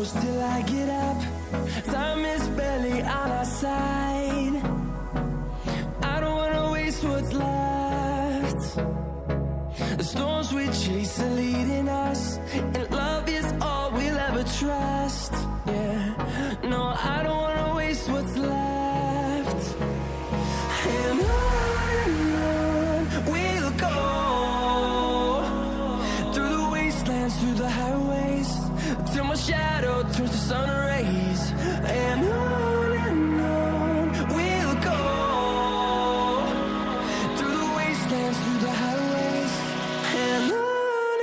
close till I get up. Time is barely on our side. I don't wanna waste what's left. The storms we chase are leading us, and love is all we'll ever trust. Yeah, no, I don't wanna waste what's left. And on we'll go, through the wastelands, through the highways, till my shadow turns to sun rays. And on we'll go, through the wastelands, through the highways, and on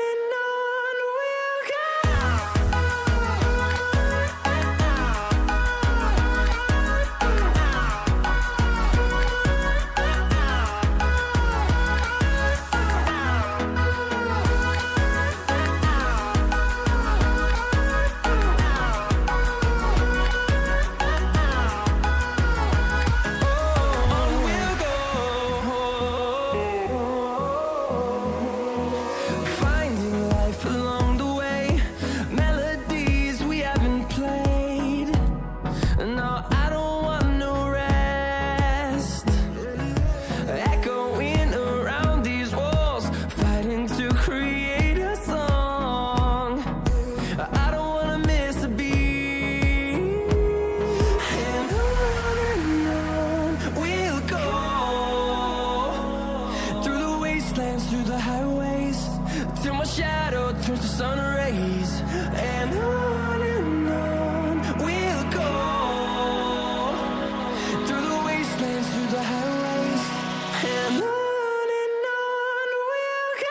we'll go. Through the highways, till my shadow turns to sun rays. And on we'll go, through the wastelands, through the highways, and on we'll go.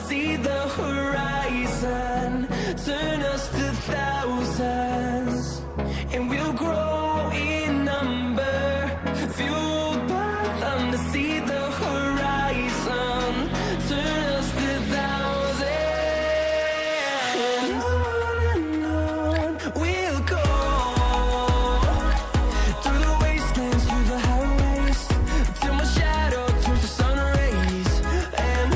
See the horizon, turn us to thousands, and we'll grow in number, fueled by them. To see the horizon, turn us to thousands, and on we'll go, through the wastelands, through the highways, till my shadow turns to sun rays. And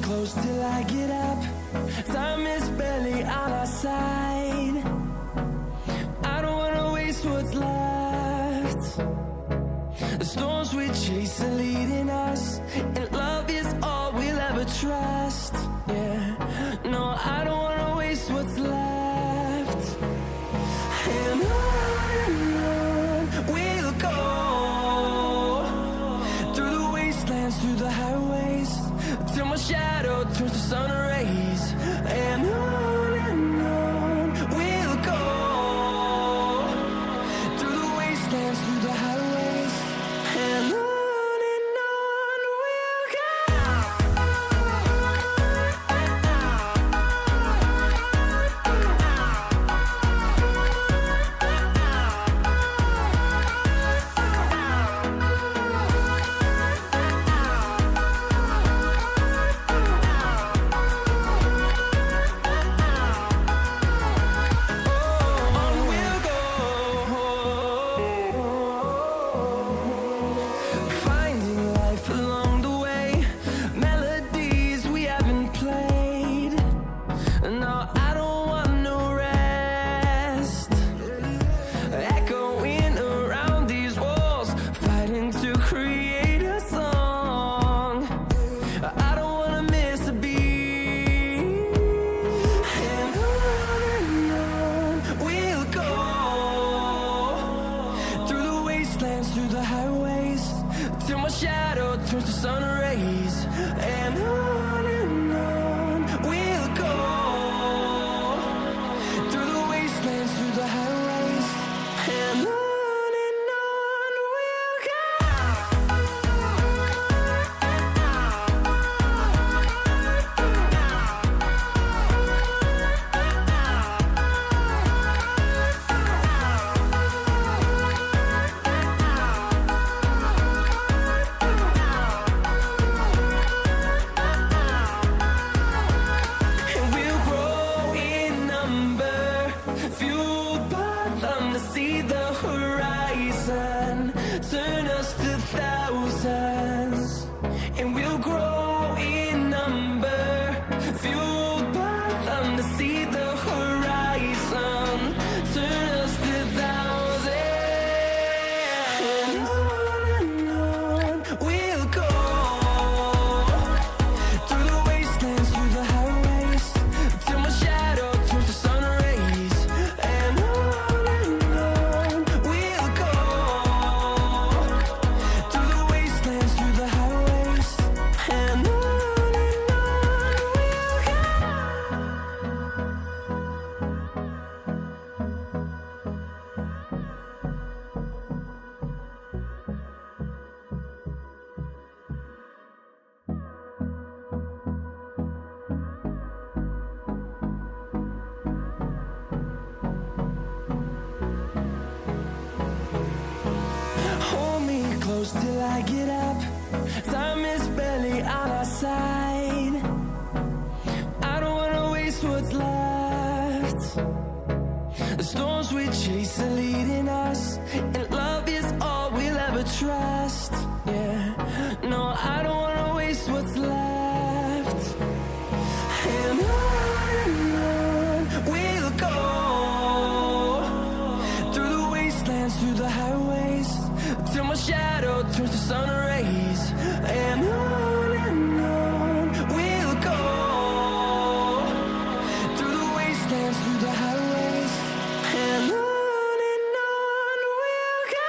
close till I get up. Time is barely on our side. I don't wanna waste what's left. The storms we chase are leading us, and love is all we'll ever trust. Yeah, no, I don't wanna waste what's left. And on we'll go, through the wastelands, through the highways, till my shadow turns to sun rays. And on we'll go, through the wastelands, through the highways, and on we'll go. till my shadow turns to sun rays. And on we'll go, through the wastelands, through the highways, and on we'll go. See the horizon, turn us to thousands, and we'll grow in number, fueled by them to see the horizon, turn us to thousands, and on we'll go, through the wastelands, through the highways, till my shadow turns to sun rays, and close till I get up. Time is barely on our side. I don't wanna waste what's left. The storms we chase are leading us, and love is all we'll ever trust. Yeah, no, I don't wanna waste what's left. And on we'll go, through the wastelands, through the highways, till my shadow turns to sun rays, and on we'll go, through the wastelands, through the highways, and on we'll go.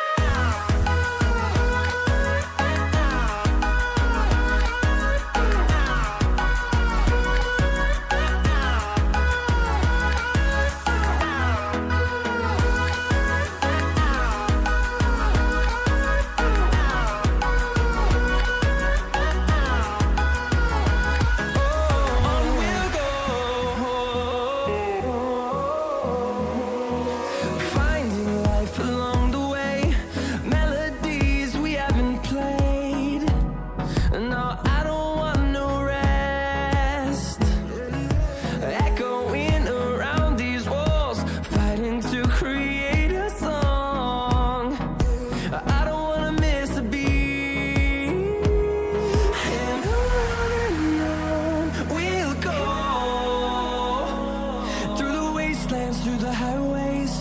Through the highways,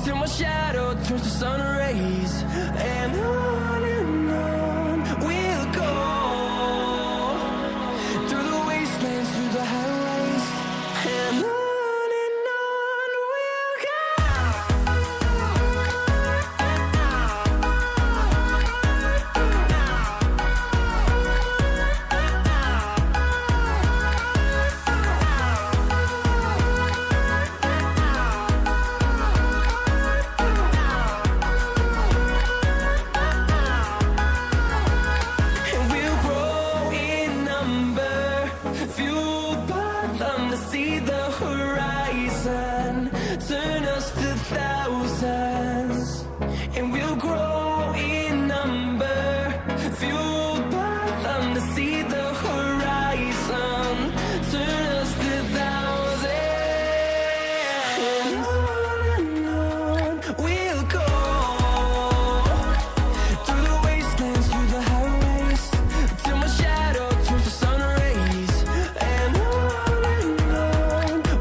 till my shadow turns to sun rays, and on we'll go, through the wastelands, through the highways, and on we'll go. See the horizon, turn us to thousands, and we'll grow in number, fueled by them to see the horizon, turn us to thousands, and on we'll go, through the wastelands, through the highways, till my shadow turns to sun rays, and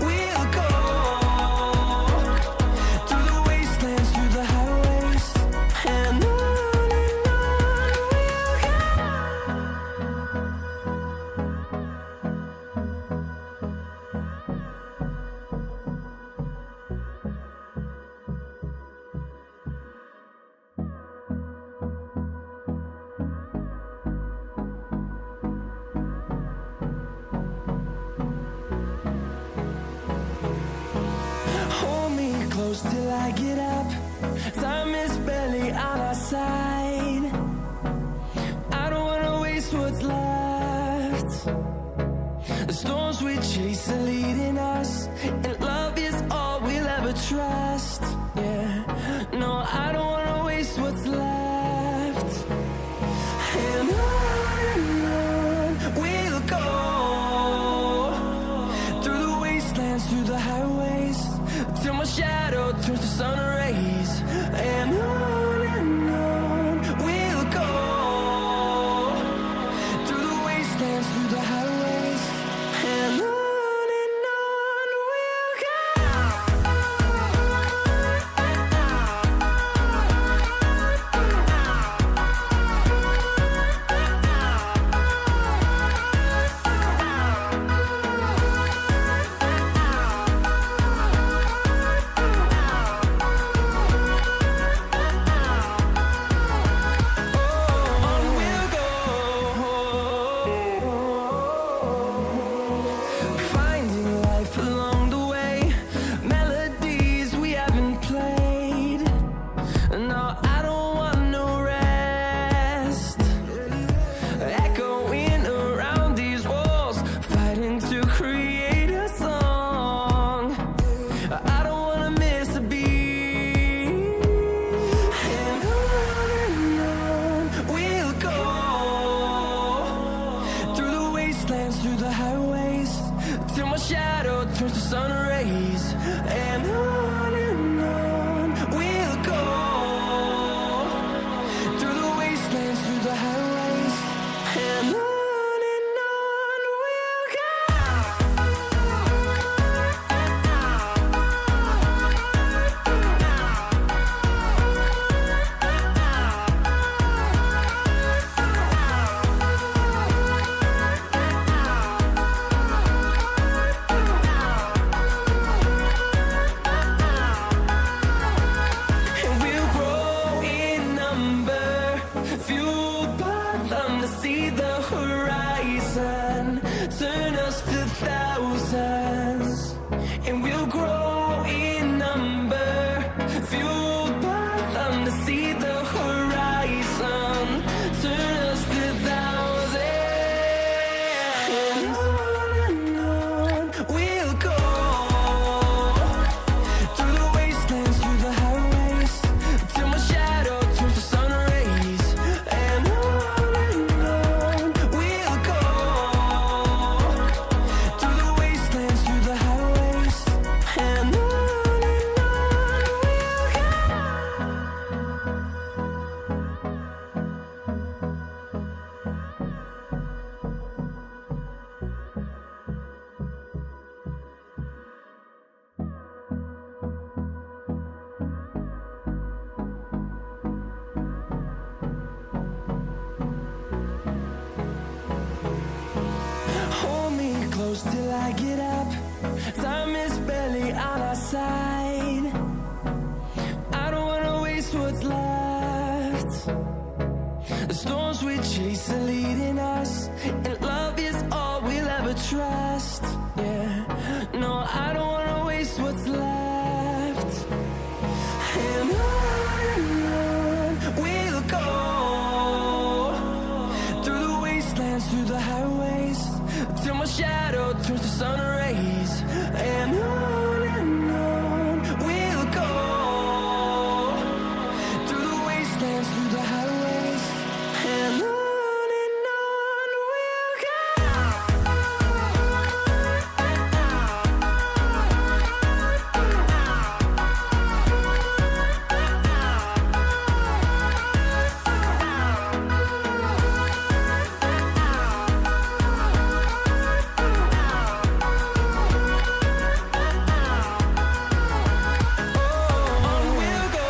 we'll go, through the wastelands, through the highways, and close till I get up. Time is barely on our side. I don't wanna waste what's left. The storms we chase are leading us, and love is all we'll ever trust. Yeah, no, I don't wanna waste what's left. And on we'll go, through the wastelands, through the highways, till my shadow turns to sun rays. And on we'll go, through the wastelands, through the highways, and on we'll go. Through the highways, till my shadow turns to sun rays. And on we'll go, through the wastelands, through the highways, and on we'll go. See the horizon, turn us to thousands, and we'll grow in number, fueled by them to see the horizon, turn us to thousands. And on we'll go, through the wastelands, through the highways, till my shadow turns to sun rays. And close till I get up. Time is barely on our side. I don't wanna waste what's left. The storms we chase are leading us, and love is all we'll ever trust. Yeah, no, I don't wanna waste what's left. And on we'll go, through the wastelands, through the highways, till my shadow turns to sun rays. And on we'll go, through the wastelands, through the highways, and on we'll go. On we'll go,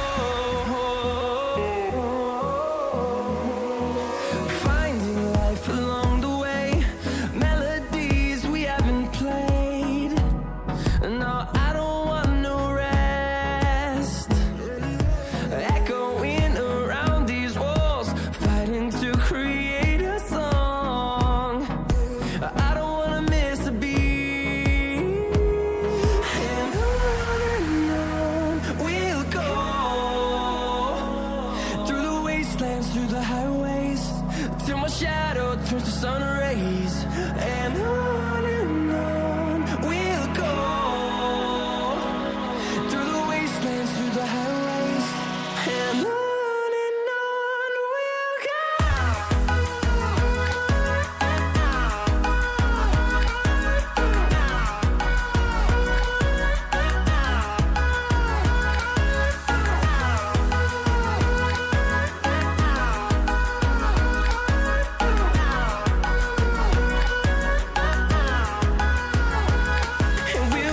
shadow turns to sun rays, and on